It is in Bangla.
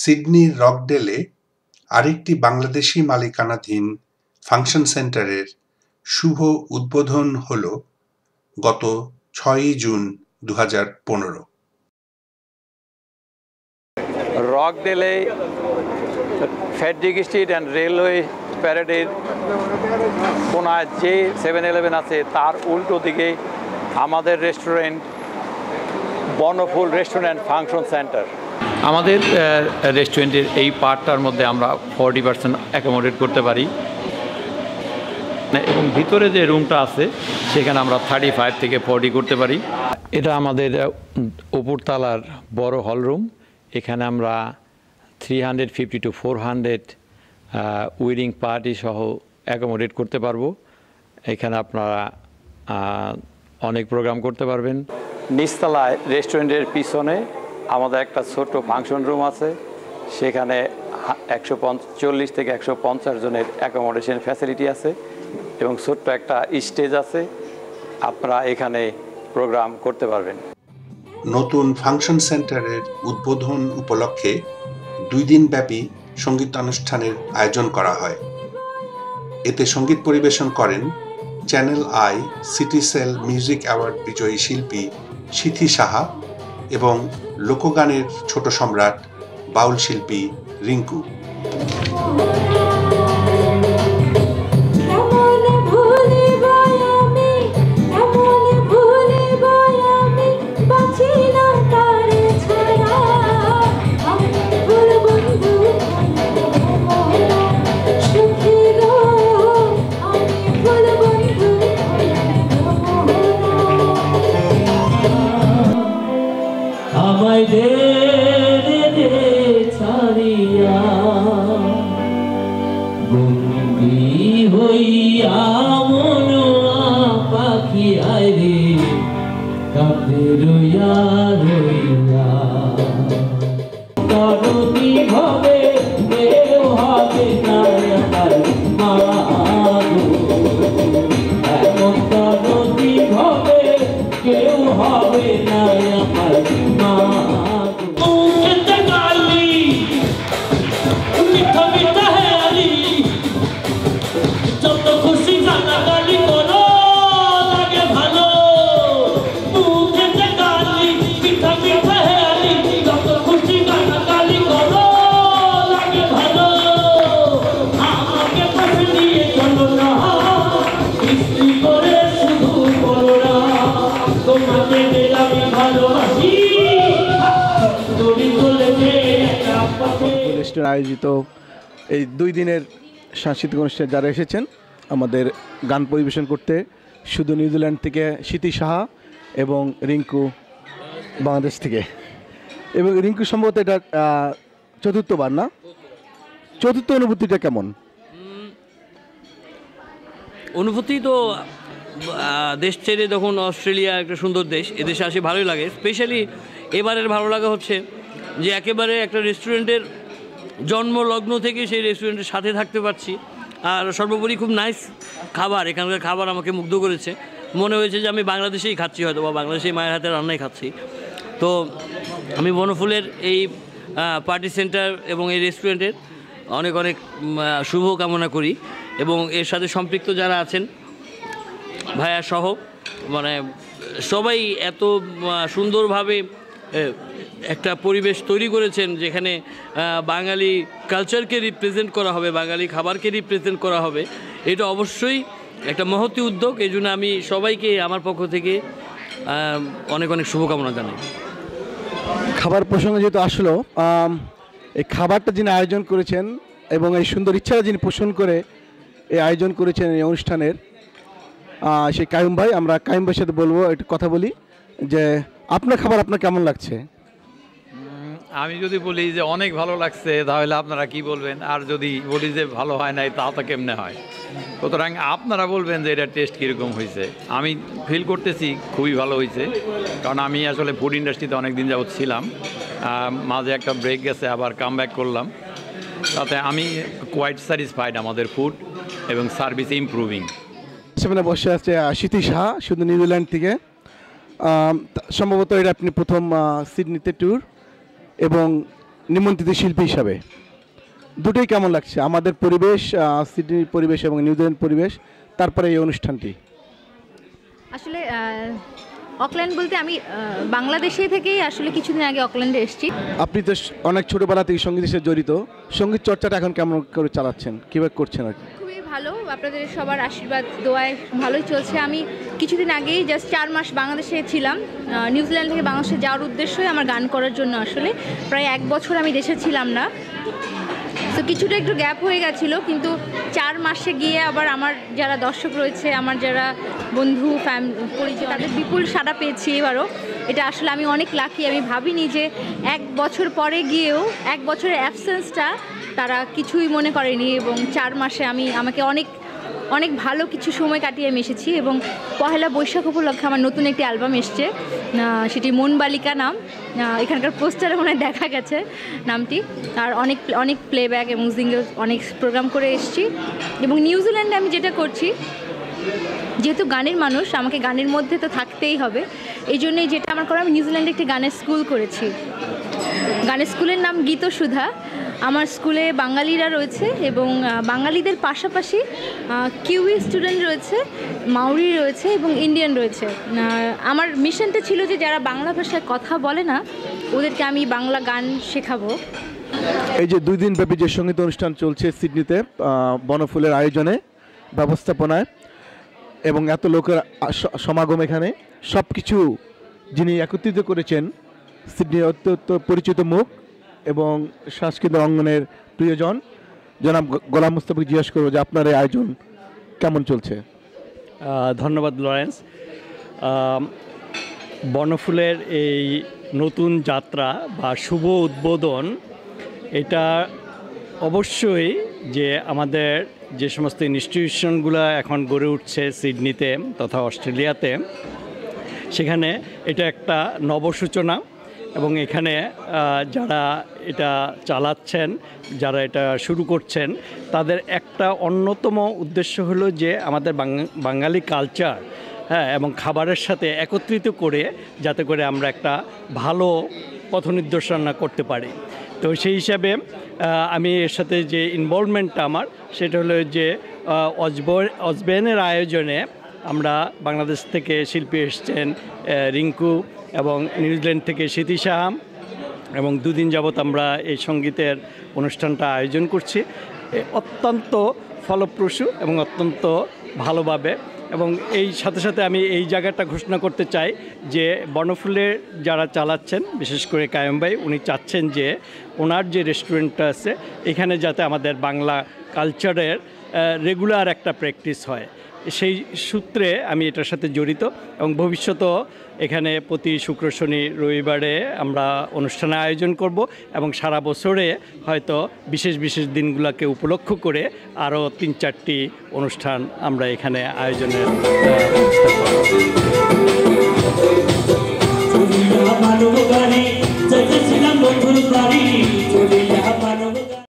সিডনির রকডেলে আরেকটি বাংলাদেশি মালিকানাধীন ফাংশন সেন্টারের শুভ উদ্বোধন হল গত ৬ই জুন ২০১৫। রকডেলে ফেডরিক স্ট্রিট অ্যান্ড রেলওয়ে প্যারেডের কোনায় যে 7-Eleven আছে তার উল্টো দিকে আমাদের restaurant Bonphul restaurant function centre. আমাদের রেস্টুরেন্টের এই পার্টটার মধ্যে আমরা 40% অ্যাকোমোডেট করতে পারি এবং ভিতরে যে রুমটা আছে সেখানে আমরা 35 থেকে 40 করতে পারি। এটা আমাদের উপরতলার বড় হল রুম। এখানে আমরা 350 to 400 ওয়েডিং পার্টি সহ অ্যাকোমোডেট করতে পারবো। এখানে আপনারা অনেক প্রোগ্রাম করতে পারবেন। নিচতলায় রেস্টুরেন্টের পিছনে আমাদের একটা ছোট্ট ফাংশন রুম আছে, সেখানে 140 থেকে 150 জনের অ্যাকোমোডেশন ফ্যাসিলিটি আছে এবং ছোট্ট একটা স্টেজ আছে, আপনারা এখানে প্রোগ্রাম করতে পারবেন। নতুন ফাংশন সেন্টারের উদ্বোধন উপলক্ষে 2 দিনব্যাপী সঙ্গীতানুষ্ঠানের আয়োজন করা হয়। এতে সঙ্গীত পরিবেশন করেন Channel I City Cell music award বিজয়ী শিল্পী সিথি সাহা এবং লোকগানের ছোট সম্রাট বাউল শিল্পী রিঙ্কু। আয়োজিত এই 2 দিনের সাংস্কৃতিক অনুষ্ঠানে যারা এসেছেন আমাদের গান পরিবেশন করতে, শুধু নিউজিল্যান্ড থেকে সিথি সাহা এবং রিঙ্কু বাংলাদেশ থেকে। এবং রিঙ্কু সম্ভবত এটা চতুর্থবার না? চতুর্থ অনুভূতিটা কেমন? অনুভূতি তো দেশ ছেড়ে যখন অস্ট্রেলিয়া একটা সুন্দর দেশ, এদেশে আসে ভালোই লাগে। স্পেশালি এবারের ভালো লাগা হচ্ছে যে একেবারে একটা রেস্টুরেন্টের জন্মলগ্ন থেকে সেই রেস্টুরেন্টের সাথে থাকতে পারছি। আর সর্বোপরি খুব নাইস খাবার, এখানকার খাবার আমাকে মুগ্ধ করেছে। মনে হয়েছে যে আমি বাংলাদেশেই খাচ্ছি, হয়তো বা বাংলাদেশেই মায়ের হাতে রান্নাই খাচ্ছি। তো আমি বনফুলের এই পার্টি সেন্টার এবং এই রেস্টুরেন্টের অনেক অনেক শুভ কামনা করি এবং এর সাথে সম্পৃক্ত যারা আছেন ভাইয়া সহ, মানে সবাই এত সুন্দরভাবে একটা পরিবেশ তৈরি করেছেন যেখানে বাঙালি কালচারকে রিপ্রেজেন্ট করা হবে, বাঙালি খাবারকে রিপ্রেজেন্ট করা হবে। এটা অবশ্যই একটা মহতী উদ্যোগ। এই জন্য আমি সবাইকে আমার পক্ষ থেকে অনেক অনেক শুভকামনা জানাই। খাবার প্রসঙ্গে যেহেতু আসলো, এই খাবারটা যিনি আয়োজন করেছেন এবং এই সুন্দর ইচ্ছাটা যিনি পোষণ করে এই আয়োজন করেছেন এই অনুষ্ঠানের, সেই কাইম ভাই, আমরা কাইম ভাইয়ের সাথে বলবো, একটু কথা বলি যে আপনার খাবার আপনার কেমন লাগছে? আমি যদি বলি যে অনেক ভালো লাগছে তাহলে আপনারা কি বলবেন, আর যদি বলি যে ভালো হয় নাই তা তো কেমনে হয়। সুতরাং আপনারা বলবেন যে এটা টেস্ট কীরকম হয়েছে। আমি ফিল করতেছি খুবই ভালো হয়েছে, কারণ আমি আসলে ফুড ইন্ডাস্ট্রিতে অনেক দিন যাবৎ ছিলাম, মাঝে একটা ব্রেক গেছে, আবার কাম ব্যাক করলাম। তাতে আমি কোয়াইট স্যাটিসফাইড আমাদের ফুড এবং সার্ভিস ইমপ্রুভিং। সেখানে বসে আছে সিথি সাহা, শুধু নিউজিল্যান্ড থেকে। সম্ভবত এটা আপনি প্রথম সিডনিতে ট্যুর, এবং নিমন্ত্রিত শিল্পী হিসাবে দুটোই কেমন লাগছে? আমাদের পরিবেশ, সিডনির পরিবেশ এবং নিউজিল্যান্ড পরিবেশ, তারপরে এই অনুষ্ঠানটি। আসলে অকল্যান্ড বলতে আমি বাংলাদেশে থেকেই আসলে কিছুদিন আগে অকল্যান্ডে এসেছি। আপনি তো অনেক ছোটোবেলা থেকে সঙ্গীতের সাথে জড়িত, সঙ্গীত চর্চাটা এখন কেমন করে চালাচ্ছেন, কীভাবে করছেন আর কি? খুবই ভালো, আপনাদের সবার আশীর্বাদ দোয়ায় ভালোই চলছে। আমি কিছুদিন আগেই জাস্ট 4 মাস বাংলাদেশে ছিলাম। নিউজিল্যান্ড থেকে বাংলাদেশে যাওয়ার উদ্দেশ্যই আমার গান করার জন্য। আসলে প্রায় 1 বছর আমি দেশে ছিলাম না, তো কিছুটা একটু গ্যাপ হয়ে গেছিলো, কিন্তু 4 মাসে গিয়ে আবার আমার যারা দর্শক রয়েছে, আমার যারা বন্ধু পরিচয়, তাদের বিপুল সাড়া পেয়েছি এবারও। এটা আসলে আমি অনেক লাকি। আমি ভাবিনি যে 1 বছর পরে গিয়েও 1 বছরের অ্যাবসেন্সটা তারা কিছুই মনে করেনি, এবং 4 মাসে আমাকে অনেক ভালো কিছু সময় কাটিয়ে আমি এসেছি। এবং পহেলা বৈশাখ উপলক্ষে আমার নতুন একটি অ্যালবাম এসছে, সেটি মন বালিকা নাম। এখানকার পোস্টারে মনে হয় দেখা গেছে নামটি। আর অনেক প্লেব্যাক এবং সিঙ্গেল অনেক প্রোগ্রাম করে এসেছি। এবং নিউজিল্যান্ডে আমি যেটা করছি, যেহেতু গানের মানুষ, আমাকে গানের মধ্যে তো থাকতেই হবে, এই জন্যই যেটা আমার করা, আমি নিউজিল্যান্ডে একটি গানের স্কুল করেছি। গানের স্কুলের নাম গীতসুধা। আমার স্কুলে বাঙালিরা রয়েছে এবং বাঙালিদের পাশাপাশি কিউই স্টুডেন্ট রয়েছে, মাউরি রয়েছে এবং ইন্ডিয়ান রয়েছে। আমার মিশনটা ছিল যে যারা বাংলা ভাষায় কথা বলে না, ওদেরকে আমি বাংলা গান শেখাবো। এই যে 2 দিন ব্যাপী যে সঙ্গীত অনুষ্ঠান চলছে সিডনিতে, বনফুলের আয়োজনে, ব্যবস্থাপনায় এবং এত লোকের সমাগম, এখানে সব কিছু যিনি একত্রিত করেছেন, সিডনির অত্যন্ত পরিচিত মুখ এবং সাংস্কৃতিক অঙ্গনের প্রিয়জন জনাব গোলাম মুস্তাফাকে জিজ্ঞেস করবো যে আপনার এই আয়োজন কেমন চলছে? ধন্যবাদ লরেন্স। বনফুলের এই নতুন যাত্রা বা শুভ উদ্বোধন, এটা অবশ্যই যে আমাদের যে সমস্ত ইনস্টিটিউশনগুলো এখন গড়ে উঠছে সিডনিতে তথা অস্ট্রেলিয়াতে, সেখানে এটা একটা নবসূচনা। এবং এখানে যারা এটা চালাচ্ছেন, যারা এটা শুরু করছেন, তাদের একটা অন্যতম উদ্দেশ্য হলো যে আমাদের বাঙালি কালচার, হ্যাঁ, এবং খাবারের সাথে একত্রিত করে যাতে করে আমরা একটা ভালো পথনির্দেশনা করতে পারি। তো সেই হিসাবে আমি এর সাথে যে ইনভলভমেন্টটা আমার, সেটা হলো যে অজবেনের আয়োজনে আমরা বাংলাদেশ থেকে শিল্পী এসছেন রিঙ্কু, এবং নিউজিল্যান্ড থেকে স্মৃতি সাহা, এবং 2 দিন যাবৎ আমরা এই সঙ্গীতের অনুষ্ঠানটা আয়োজন করছি অত্যন্ত ফলপ্রসূ এবং অত্যন্ত ভালোভাবে। এবং এই সাথে সাথে আমি এই জায়গাটা ঘোষণা করতে চাই যে বনফুলের যারা চালাচ্ছেন, বিশেষ করে কায়েম ভাই, উনি চাচ্ছেন যে ওনার যে রেস্টুরেন্টটা আছে এখানে যাতে আমাদের বাংলা কালচারের রেগুলার একটা প্র্যাকটিস হয়। সেই সূত্রে আমি এটার সাথে জড়িত, এবং ভবিষ্যতেও এখানে প্রতি শুক্র শনি রবিবারে আমরা অনুষ্ঠানের আয়োজন করব, এবং সারা বছরে হয়তো বিশেষ বিশেষ দিনগুলোকে উপলক্ষ করে আরও 3-4টি অনুষ্ঠান আমরা এখানে আয়োজনের ব্যবস্থা করব।